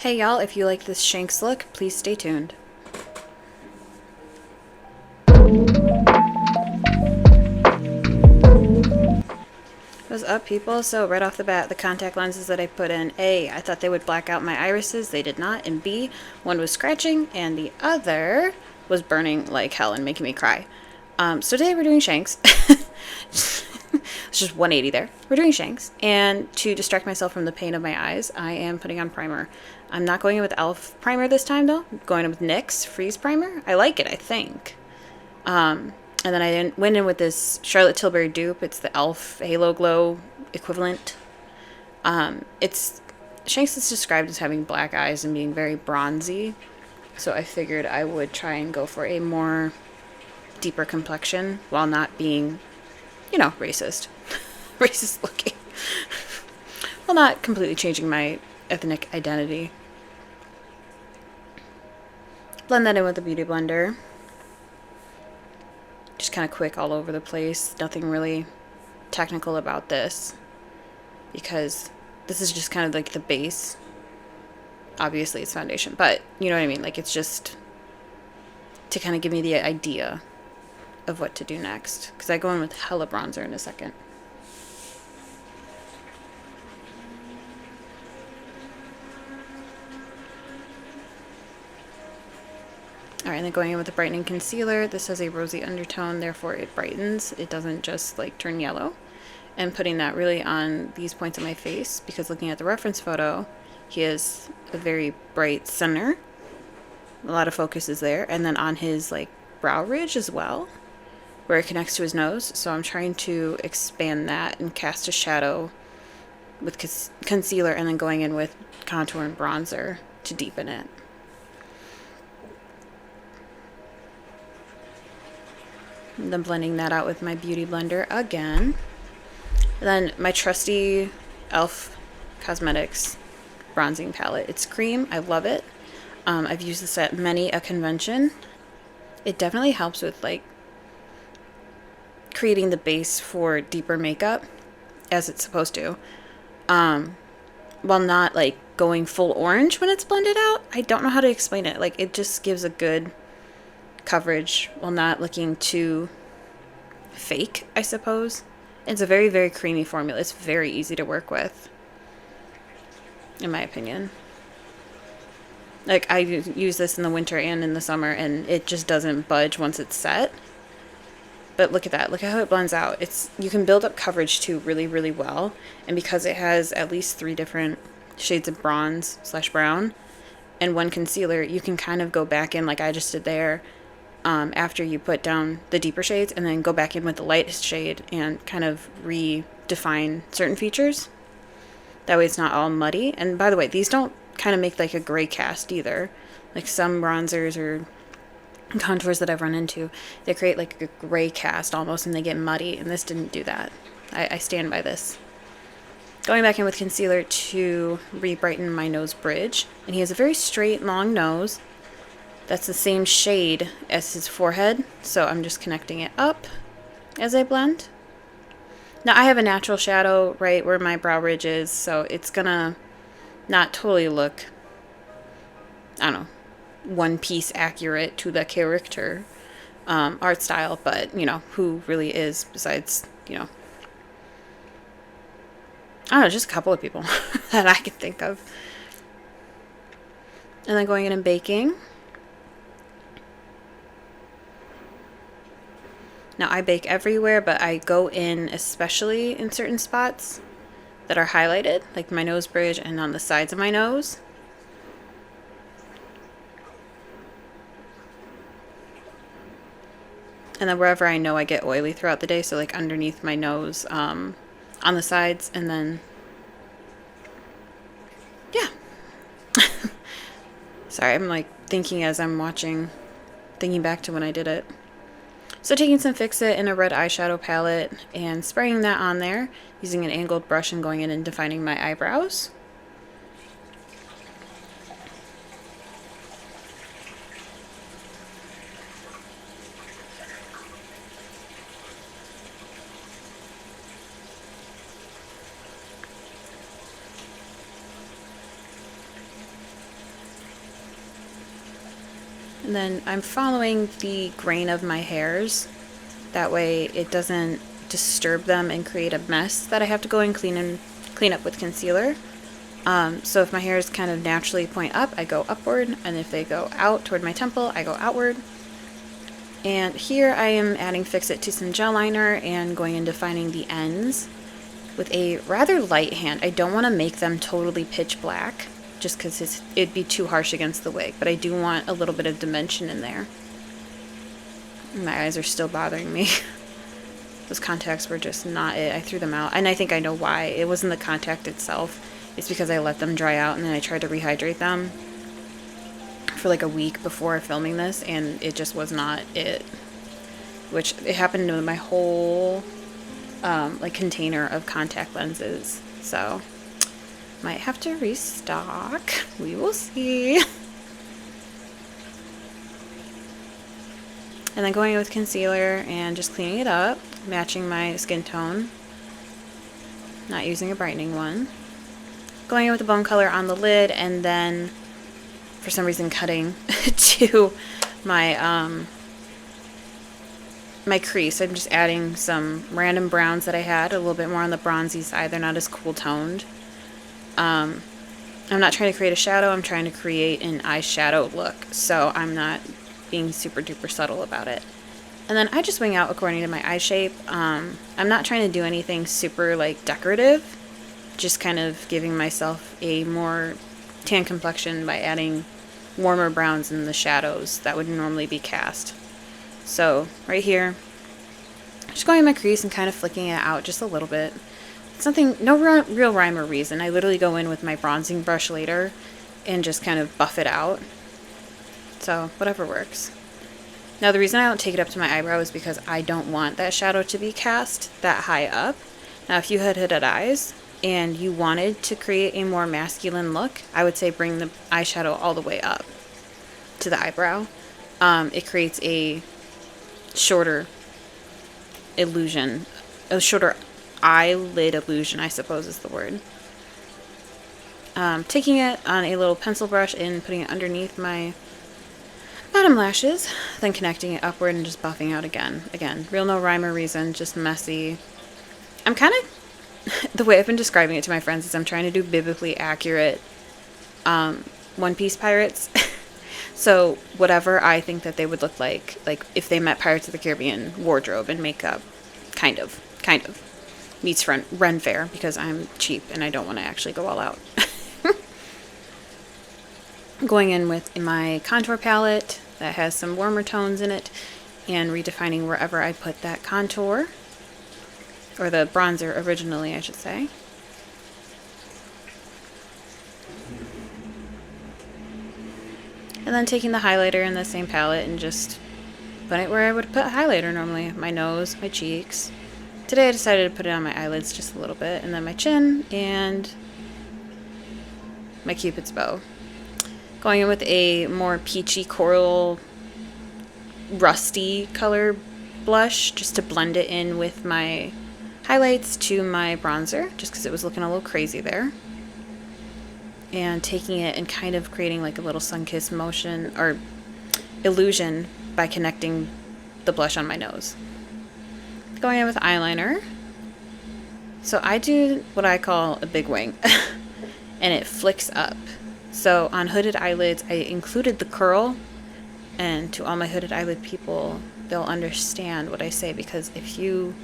Hey y'all, if you like this Shanks look, please stay tuned. What's up, people? So right off the bat, the contact lenses that I put in, A, I thought they would black out my irises. They did not. And B, one was scratching and the other was burning like hell and making me cry. So today we're doing Shanks. It's just 180 there. We're doing Shanks. And to distract myself from the pain of my eyes, I am putting on primer. I'm not going in with e.l.f. primer this time, though. I'm going in with NYX Freeze Primer. I like it, I think. And then I went in with this Charlotte Tilbury dupe. It's the e.l.f. Halo Glow equivalent. Shanks is described as having black eyes and being very bronzy. So I figured I would try and go for a more deeper complexion while not being, racist. Racist looking. While not completely changing my ethnic identity. Blend that in with the Beauty Blender. Just kind of quick all over the place. Nothing really technical about this, because this is just kind of like the base. Obviously it's foundation, but you know what I mean? Like, it's just to kind of give me the idea of what to do next, because I go in with hella bronzer in a second. Alright, and then going in with the brightening concealer. This has a rosy undertone, therefore it brightens. It doesn't just like turn yellow. And putting that really on these points of my face, because looking at the reference photo, he has a very bright center. A lot of focus is there. And then on his like brow ridge as well, where it connects to his nose. So I'm trying to expand that and cast a shadow with concealer, and then going in with contour and bronzer to deepen it. And then blending that out with my Beauty Blender again. And then my trusty e.l.f. Cosmetics bronzing palette. It's cream. I love it. I've used this at many a convention. It definitely helps with like creating the base for deeper makeup, as it's supposed to. While not like going full orange when it's blended out. I don't know how to explain it. Like, it just gives a good coverage while not looking too fake, I suppose. It's a very, very creamy formula. It's very easy to work with, in my opinion. Like, I use this in the winter and in the summer, and it just doesn't budge once it's set. But look at that. Look at how it blends out. You can build up coverage too really, really well. And because it has at least 3 different shades of bronze/brown and 1 concealer, you can kind of go back in like I just did there, after you put down the deeper shades, and then go back in with the lightest shade and kind of redefine certain features. That way it's not all muddy. And by the way, these don't kind of make like a gray cast either. Like some bronzers or contours that I've run into, they create like a gray cast almost, and they get muddy, and this didn't do that. I stand by this. Going back in with concealer to re-brighten my nose bridge. And he has a very straight, long nose. That's the same shade as his forehead, so I'm just connecting it up as I blend. Now, I have a natural shadow right where my brow ridge is, so it's gonna not totally look, I don't know, one piece accurate to the character art style, but, who really is besides, I don't know, just a couple of people that I can think of. And then going in and baking. Now, I bake everywhere, but I go in especially in certain spots that are highlighted, like my nose bridge and on the sides of my nose. And then wherever I know I get oily throughout the day, so like underneath my nose, on the sides, and then, yeah. Sorry, I'm like thinking as I'm watching, thinking back to when I did it. So taking some Fix It in a red eyeshadow palette and spraying that on there, using an angled brush and going in and defining my eyebrows. And then I'm following the grain of my hairs. That way it doesn't disturb them and create a mess that I have to go and clean up with concealer. So if my hairs kind of naturally point up, I go upward, and if they go out toward my temple, I go outward. And here I am adding Fix It to some gel liner and going and defining the ends with a rather light hand. I don't want to make them totally pitch black, just because it'd be too harsh against the wig, but I do want a little bit of dimension in there. My eyes are still bothering me. Those contacts were just not it. I threw them out, and I think I know why. It wasn't the contact itself. It's because I let them dry out, and then I tried to rehydrate them for like a week before filming this, and it just was not it. Which, it happened to my whole like container of contact lenses. So, might have to restock. We will see. And then going in with concealer and just cleaning it up, matching my skin tone. Not using a brightening one. Going in with the bone color on the lid, and then for some reason cutting to my my crease. I'm just adding some random browns that I had, a little bit more on the bronzy side. They're not as cool toned. I'm not trying to create a shadow, I'm trying to create an eyeshadow look, so I'm not being super duper subtle about it. And then I just wing out according to my eye shape. I'm not trying to do anything super like decorative, just kind of giving myself a more tan complexion by adding warmer browns in the shadows that would normally be cast. So right here, just going in my crease and kind of flicking it out just a little bit. No real rhyme or reason. I literally go in with my bronzing brush later and just kind of buff it out. So whatever works. Now the reason I don't take it up to my eyebrow is because I don't want that shadow to be cast that high up. Now if you had hooded eyes and you wanted to create a more masculine look, I would say bring the eyeshadow all the way up to the eyebrow. It creates a shorter illusion, a shorter eyelid illusion, I suppose is the word. Taking it on a little pencil brush and putting it underneath my bottom lashes, then connecting it upward and just buffing out again. Again, real no rhyme or reason, just messy. I'm kind of, the way I've been describing it to my friends is I'm trying to do biblically accurate One Piece pirates. So whatever I think that they would look like if they met Pirates of the Caribbean wardrobe and makeup, kind of, meets Ren Fair, because I'm cheap and I don't want to actually go all out. Going in with my contour palette that has some warmer tones in it and redefining wherever I put that contour, or the bronzer originally, I should say. And then taking the highlighter in the same palette and just putting it where I would put highlighter normally. My nose, my cheeks. Today I decided to put it on my eyelids just a little bit, and then my chin and my Cupid's bow. Going in with a more peachy coral rusty color blush just to blend it in with my highlights to my bronzer, just because it was looking a little crazy there. And taking it and kind of creating like a little sun-kissed motion or illusion by connecting the blush on my nose. Going in with eyeliner. So I do what I call a big wing and it flicks up. So on hooded eyelids, I included the curl, and to all my hooded eyelid people, they'll understand what I say, because if you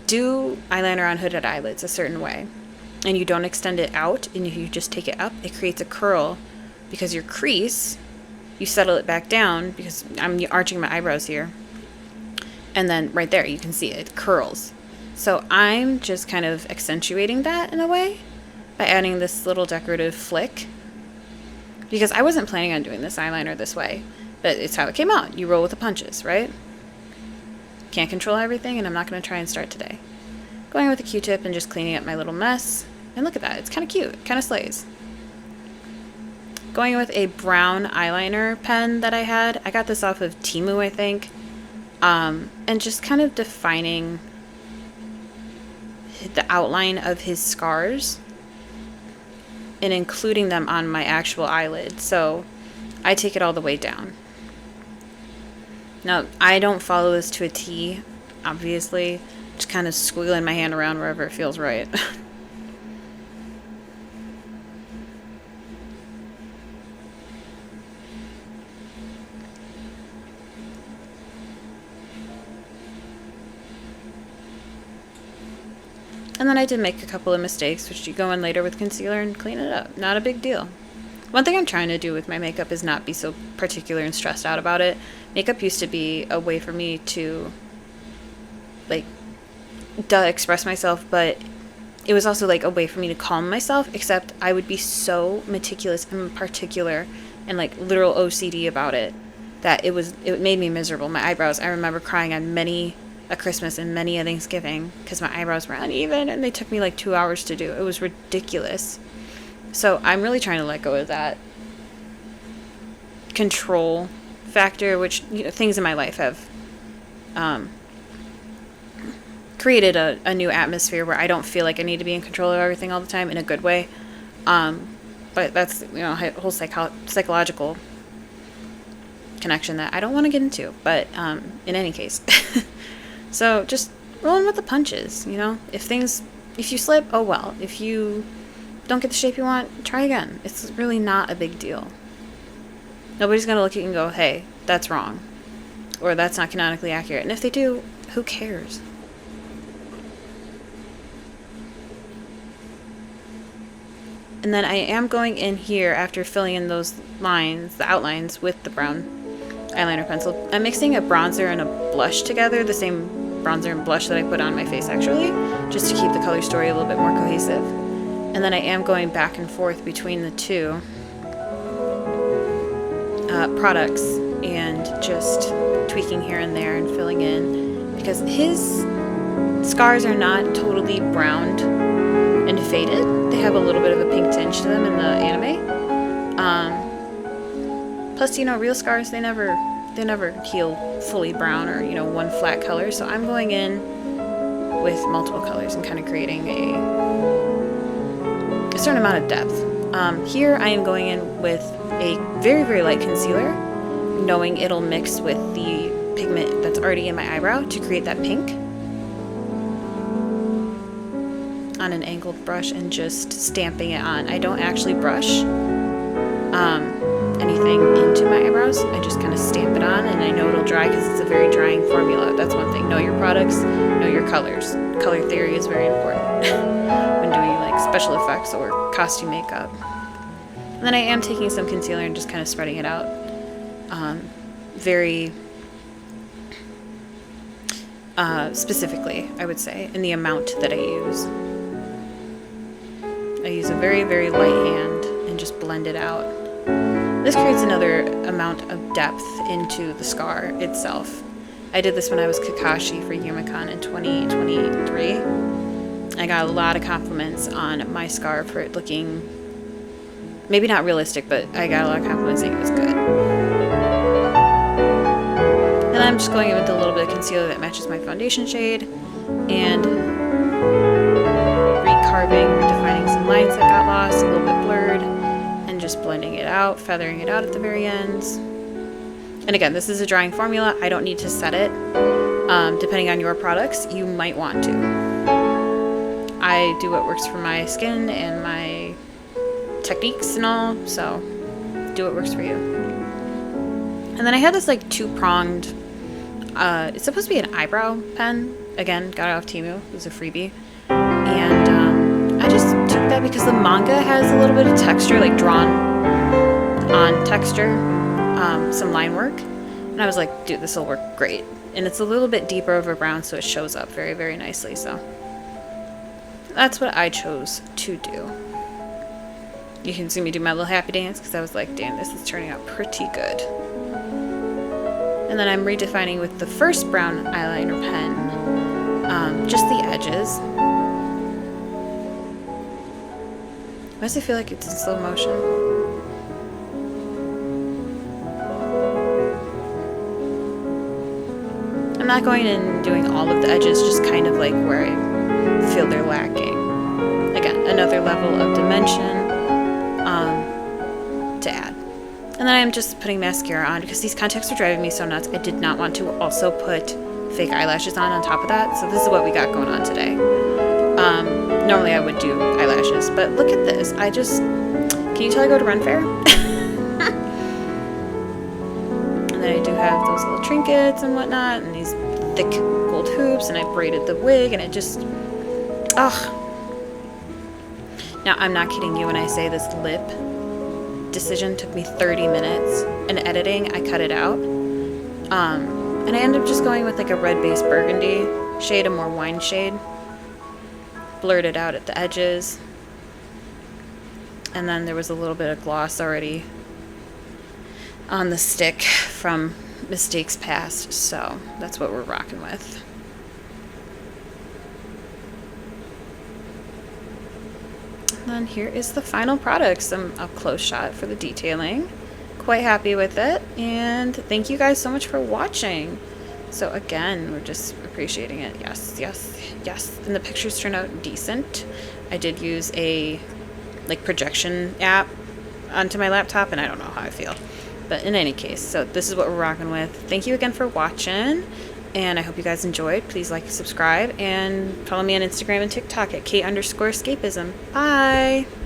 do eyeliner on hooded eyelids a certain way and you don't extend it out and you just take it up, it creates a curl, because your crease, you settle it back down, because I'm arching my eyebrows here, and then right there you can see it curls. So I'm just kind of accentuating that in a way by adding this little decorative flick, because I wasn't planning on doing this eyeliner this way, but it's how it came out. You roll with the punches, right? Can't control everything, and I'm not going to try and start today. Going with a Q-tip and just cleaning up my little mess. And look at that, it's kind of cute, kind of slays. Going with a brown eyeliner pen that I had. I got this off of Temu, I think. And just kind of defining the outline of his scars and including them on my actual eyelid. So I take it all the way down. Now, I don't follow this to a T, obviously. Just kind of squiggling my hand around wherever it feels right. And then I did make a couple of mistakes, which you go in later with concealer and clean it up. Not a big deal. One thing I'm trying to do with my makeup is not be so particular and stressed out about it. Makeup used to be a way for me to, like, express myself, but it was also, like, a way for me to calm myself, except I would be so meticulous and particular and, like, literal OCD about it that it made me miserable. My eyebrows, I remember crying on many a Christmas and many a Thanksgiving because my eyebrows were uneven and they took me like 2 hours to do. It was ridiculous. So I'm really trying to let go of that control factor, which, you know, things in my life have created a new atmosphere where I don't feel like I need to be in control of everything all the time in a good way. But that's, you know, a whole psychological connection that I don't want to get into. But in any case. So just rolling with the punches, you know? If you slip, oh well. If you don't get the shape you want, try again. It's really not a big deal. Nobody's going to look at you and go, hey, that's wrong. Or that's not canonically accurate. And if they do, who cares? And then I am going in here after filling in those lines, the outlines, with the brown eyeliner pencil. I'm mixing a bronzer and a blush together, the same bronzer and blush that I put on my face actually, just to keep the color story a little bit more cohesive. And then I am going back and forth between the two products and just tweaking here and there and filling in, because his scars are not totally browned and faded. They have a little bit of a pink tinge to them in the anime. Plus, you know, real scars, they never heal fully brown or, you know, one flat color. So I'm going in with multiple colors and kind of creating a certain amount of depth. Here I am going in with a very, very light concealer, knowing it'll mix with the pigment that's already in my eyebrow to create that pink, on an angled brush and just stamping it on. I don't actually brush anything into my eyebrows. I just kind of stamp it on, and I know it'll dry because it's a very drying formula. That's one thing. Know your products, know your colors. Color theory is very important when doing like special effects or costume makeup. And then I am taking some concealer and just kind of spreading it out. Very specifically, I would say, in the amount that I use. I use a very, very light hand and just blend it out. This creates another amount of depth into the scar itself. I did this when I was Kakashi for Yumicon in 2023. I got a lot of compliments on my scar for it looking, maybe not realistic, but I got a lot of compliments saying it was good. And I'm just going in with a little bit of concealer that matches my foundation shade and redefining some lines that got lost, a little bit blurred, and just blending it out, feathering it out at the very ends. And again, this is a drying formula. I don't need to set it. Depending on your products, you might want to. I do what works for my skin and my techniques and all, so do what works for you. And then I had this like two-pronged, it's supposed to be an eyebrow pen. Again, got it off Temu. It was a freebie. And I just took that because the manga has a little bit of texture, like drawn on texture, some line work. And I was like, dude, this will work great. And it's a little bit deeper over brown, so it shows up very, very nicely. So that's what I chose to do. You can see me do my little happy dance because I was like, damn, this is turning out pretty good. And then I'm redefining with the first brown eyeliner pen, just the edges. Why does it feel like it's in slow motion? I'm not going in and doing all of the edges, just kind of like where I feel they're lacking. Again, another level of dimension to add. And then I'm just putting mascara on because these contacts are driving me so nuts. I did not want to also put fake eyelashes on top of that. So this is what we got going on today. Normally I would do eyelashes, but look at this. Can you tell I go to Run Fair? And then I do have those little trinkets and whatnot, and these thick gold hoops, and I braided the wig, and it just, ugh. Now, I'm not kidding you when I say this lip decision took me 30 minutes. In editing, I cut it out. And I ended up just going with like a red-based burgundy shade, a more wine shade. Blurred it out at the edges. And then there was a little bit of gloss already on the stick from mistakes past, so that's what we're rocking with. And then here is the final product, some up close shot for the detailing. Quite happy with it, and thank you guys so much for watching. So again, we're just appreciating it. Yes, yes, yes. And the pictures turned out decent. I did use a projection app onto my laptop, and I don't know how I feel. But in any case, so this is what we're rocking with. Thank you again for watching, and I hope you guys enjoyed. Please like, subscribe, and follow me on Instagram and TikTok at Kate_escapism. Bye!